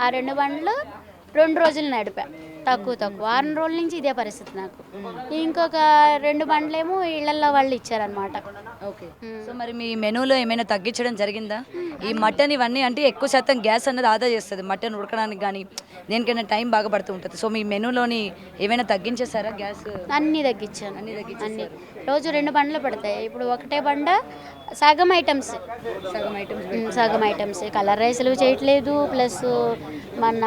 ఆ 2 బండ్లు 2 రోజులు నడిపా. తక్కువ వారం రోజుల నుంచి ఇదే పరిస్థితి నాకు. ఇంకొక 2 బండ్లేమో ఇళ్లల్లో వాళ్ళు ఇచ్చారనమాట. ఓకే. సో మరి మీ మెనూలో ఏమైనా తగ్గించడం జరిగిందా? ఈ మటన్ ఇవన్నీ అంటే ఎక్కువ శాతం గ్యాస్ అన్నది ఆదా చేస్తుంది. మటన్ ఉడకడానికి కానీ దేనికైనా టైం బాగా పడుతూ ఉంటుంది. సో మీ మెనూలోని ఏమైనా తగ్గించేసారా గ్యాస్? అన్నీ తగ్గించాను. అన్నీ అన్నీ. తగ్గించేసారు. రోజు 2 బండ్లు పడతాయి. ఇప్పుడు ఒకటే బండ సగం ఐటమ్స్. సగం ఐటమ్స్ సగం ఐటమ్స్. కలర్ రైస్లు చేయట్లేదు. ప్లస్ మన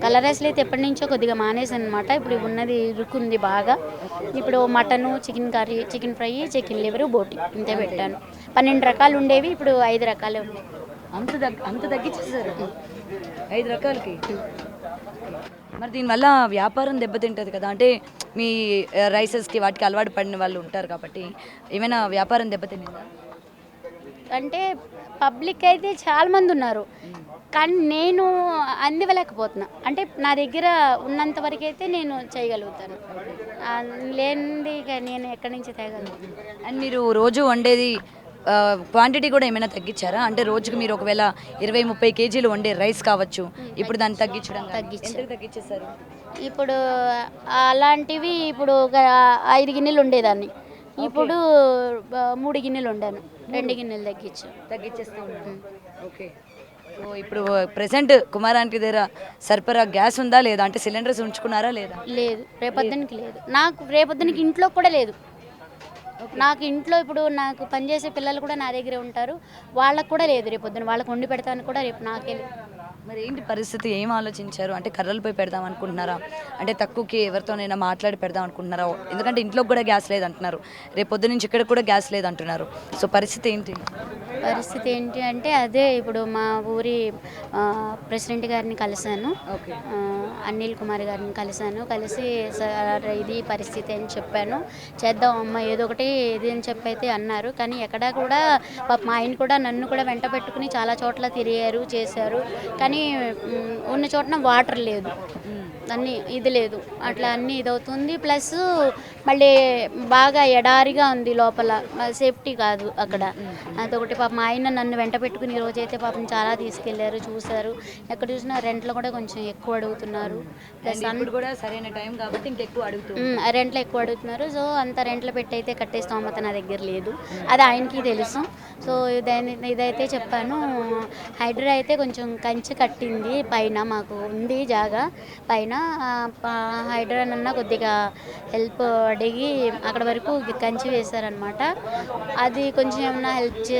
కలర్ రైస్లు అయితే ఎప్పటి నుంచో కొద్దిగా మానేసాను అనమాట. ఇప్పుడు ఉన్నది ఇరుకుంది బాగా. ఇప్పుడు mutton, chicken curry, chicken fry, chicken liver, బోటి ఇంతే పెట్టాను. 12 రకాలు ఉండేవి, ఇప్పుడు 5 రకాలే ఉన్నాయి. అంత తగ్గించేసారు 5 రకాలకి. మరి దీనివల్ల వ్యాపారం దెబ్బతింటుంది కదా, అంటే మీ రైసెస్కి వాటికి అలవాటు పడిన వాళ్ళు ఉంటారు కాబట్టి ఏమైనా వ్యాపారం దెబ్బతిందా? అంటే పబ్లిక్ అయితే చాలామంది ఉన్నారు, కానీ నేను అందివ్వలేకపోతున్నా. అంటే నా దగ్గర ఉన్నంత వరకు అయితే నేను చేయగలుగుతాను. లేనిది ఇక నేను ఎక్కడి నుంచి తేగలను. అండ్ మీరు రోజు వండేది క్వాంటిటీ కూడా ఏమైనా తగ్గించారా? అంటే రోజుకి మీరు ఒకవేళ 20-30 కేజీలు వండే రైస్ కావచ్చు, ఇప్పుడు దాన్ని తగ్గించేసారు. ఇప్పుడు అలాంటివి ఇప్పుడు ఒక 5 గిన్నెలు ఉండేదాన్ని, ఇప్పుడు 3 గిన్నెలు వండాను. 2 గిన్నెలు తగ్గించేస్తూ ఉన్నాను. ఓకే. సో ఇప్పుడు ప్రెసెంట్ కుమారానికి దగ్గర సరిపరా గ్యాస్ ఉందా లేదా? అంటే సిలిండర్స్ ఉంచుకున్నారా లేదా? లేదు, రేపొద్దునికి లేదు. నాకు రేపొద్దునికి ఇంట్లో కూడా లేదు. నాకు ఇంట్లో ఇప్పుడు నాకు పనిచేసే పిల్లలు కూడా నా దగ్గరే ఉంటారు. వాళ్ళకు కూడా లేదు. రేపొద్దున వాళ్ళకి వండి పెడతాను కూడా రేపు నాకే లేదు. మరి ఏంటి పరిస్థితి? ఏం ఆలోచించారు? అంటే కర్రలపై పెడదాం అనుకుంటున్నారా? అంటే తక్కువకి ఎవరితోనైనా మాట్లాడి పెడదాం అనుకుంటున్నారా? ఎందుకంటే ఇంట్లో కూడా గ్యాస్ లేదంటున్నారు, రేపు పొద్దు నుంచి ఇక్కడ కూడా గ్యాస్ లేదంటున్నారు. సో పరిస్థితి ఏంటి అంటే అదే ఇప్పుడు మా ఊరి ప్రెసిడెంట్ గారిని కలిశాను. అనిల్ కుమార్ గారిని కలిసి సార్ ఇది పరిస్థితి అని చెప్పాను. చేద్దాం అమ్మ ఏదో ఒకటి ఇది అని చెప్పి అయితే అన్నారు. కానీ ఎక్కడా కూడా మా ఆయన కూడా నన్ను కూడా వెంట పెట్టుకుని చాలా చోట్ల తిరిగారు, చేశారు. కానీ ఉన్న చోటన వాటర్ లేదు, అన్నీ ఇది లేదు, అట్లా అన్నీ ఇదవుతుంది. ప్లస్ మళ్ళీ బాగా ఎడారిగా ఉంది లోపల, సేఫ్టీ కాదు అక్కడ. అదొకటి. పాపం ఆయన నన్ను వెంట పెట్టుకుని ఈరోజు అయితే పాపం చాలా తీసుకెళ్లారు, చూశారు. ఎక్కడ చూసినా రెంట్లు కూడా కొంచెం ఎక్కువ అడుగుతున్నారు. ప్లస్ కూడా సరైన టైం కాబట్టి రెంట్లు ఎక్కువ అడుగుతున్నారు. సో అంత రెంట్లు పెట్టి అయితే కట్టే స్తోమత నా దగ్గర లేదు, అది ఆయనకి తెలుసు. సో ఇదైతే చెప్పాను. హైడ్రా అయితే కొంచెం కంచి కట్టింది పైన, మాకు ఉంది జాగా పైన. హైడ్రా నన్న కొద్దిగా హెల్ప్ అడిగి అక్కడ వరకు కంచి వేశారనమాట. అది కొంచెం ఏమన్నా హెల్ప్